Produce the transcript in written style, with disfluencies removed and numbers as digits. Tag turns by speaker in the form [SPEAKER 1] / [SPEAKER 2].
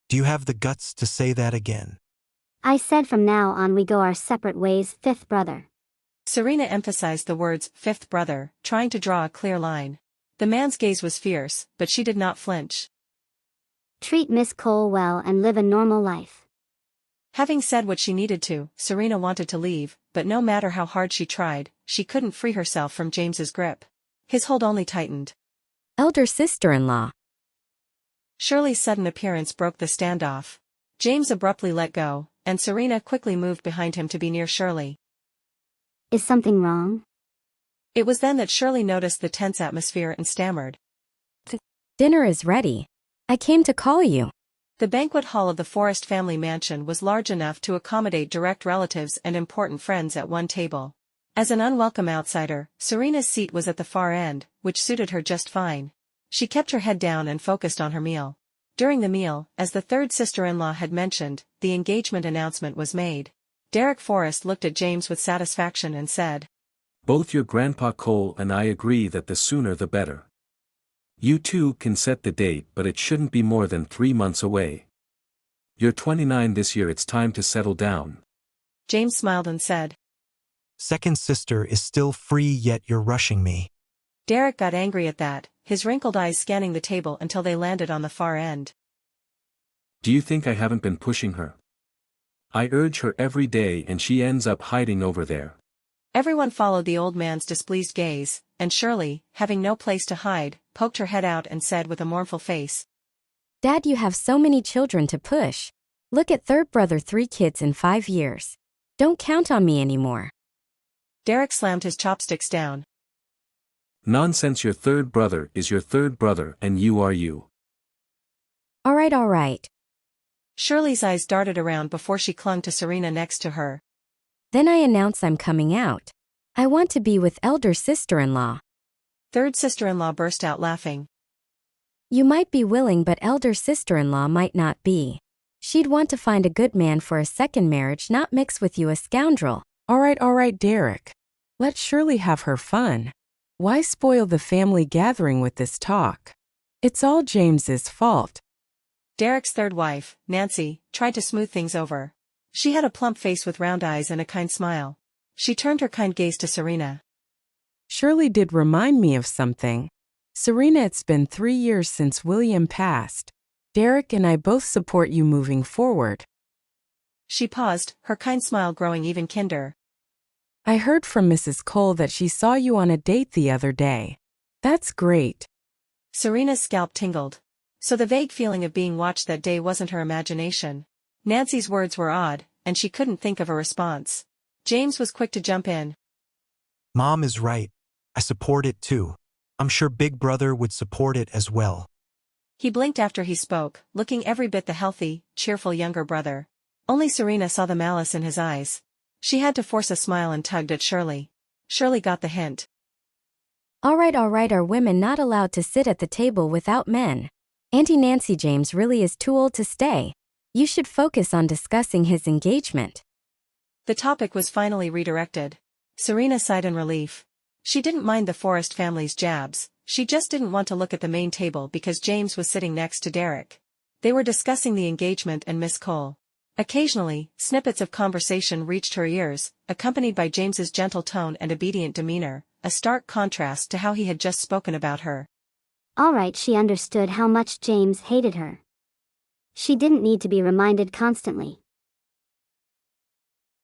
[SPEAKER 1] Do you have the guts to say that again?
[SPEAKER 2] I said from now on we go our separate ways, fifth brother.
[SPEAKER 3] Serena emphasized the words, fifth brother, trying to draw a clear line. The man's gaze was fierce, but she did not flinch.
[SPEAKER 2] Treat Miss Cole well and live a normal life.
[SPEAKER 3] Having said what she needed to, Serena wanted to leave, but no matter how hard she tried, she couldn't free herself from James's grip. His hold only tightened.
[SPEAKER 4] Elder sister-in-law.
[SPEAKER 3] Shirley's sudden appearance broke the standoff. James abruptly let go, and Serena quickly moved behind him to be near Shirley.
[SPEAKER 2] Is something wrong?
[SPEAKER 3] It was then that Shirley noticed the tense atmosphere and stammered.
[SPEAKER 4] Dinner is ready. I came to call you.
[SPEAKER 3] The banquet hall of the Forrest family mansion was large enough to accommodate direct relatives and important friends at one table. As an unwelcome outsider, Serena's seat was at the far end, which suited her just fine. She kept her head down and focused on her meal. During the meal, as the third sister-in-law had mentioned, the engagement announcement was made. Derek Forrest looked at James with satisfaction and said,
[SPEAKER 5] "Both your Grandpa Cole and I agree that the sooner the better. You two can set the date, but it shouldn't be more than 3 months away. You're 29 this year, it's time to settle down."
[SPEAKER 3] James smiled and said,
[SPEAKER 1] Second sister is still free, yet you're rushing me.
[SPEAKER 3] Derek got angry at that, his wrinkled eyes scanning the table until they landed on the far end.
[SPEAKER 5] "Do you think I haven't been pushing her? I urge her every day and she ends up hiding over there."
[SPEAKER 3] Everyone followed the old man's displeased gaze, and Shirley, having no place to hide, poked her head out and said with a mournful face,
[SPEAKER 4] Dad, you have so many children to push. Look at third brother, 3 kids in 5 years. Don't count on me anymore.
[SPEAKER 3] Derek slammed his chopsticks down.
[SPEAKER 5] "Nonsense, your third brother is your third brother and you are you."
[SPEAKER 4] All right.
[SPEAKER 3] Shirley's eyes darted around before she clung to Serena next to her.
[SPEAKER 4] Then I announce I'm coming out. I want to be with elder sister-in-law.
[SPEAKER 3] Third sister-in-law burst out laughing.
[SPEAKER 4] You might be willing, but elder sister-in-law might not be. She'd want to find a good man for a second marriage, not mix with you, a scoundrel.
[SPEAKER 6] All right, Derek. Let Shirley have her fun. Why spoil the family gathering with this talk? It's all James's fault.
[SPEAKER 3] Derek's third wife, Nancy, tried to smooth things over. She had a plump face with round eyes and a kind smile. She turned her kind gaze to Serena.
[SPEAKER 6] Shirley did remind me of something. Serena, it's been 3 years since William passed. Derek and I both support you moving forward.
[SPEAKER 3] She paused, her kind smile growing even kinder.
[SPEAKER 6] I heard from Mrs. Cole that she saw you on a date the other day. That's great.
[SPEAKER 3] Serena's scalp tingled. So the vague feeling of being watched that day wasn't her imagination. Nancy's words were odd, and she couldn't think of a response. James was quick to jump in.
[SPEAKER 1] Mom is right. I support it too. I'm sure Big Brother would support it as well.
[SPEAKER 3] He blinked after he spoke, looking every bit the healthy, cheerful younger brother. Only Serena saw the malice in his eyes. She had to force a smile and tugged at Shirley. Shirley got the hint.
[SPEAKER 4] All right, are women not allowed to sit at the table without men? Auntie Nancy, James really is too old to stay. You should focus on discussing his engagement.
[SPEAKER 3] The topic was finally redirected. Serena sighed in relief. She didn't mind the Forrest family's jabs, she just didn't want to look at the main table because James was sitting next to Derek. They were discussing the engagement and Miss Cole. Occasionally, snippets of conversation reached her ears, accompanied by James's gentle tone and obedient demeanor, a stark contrast to how he had just spoken about her.
[SPEAKER 2] All right, she understood how much James hated her. She didn't need to be reminded constantly.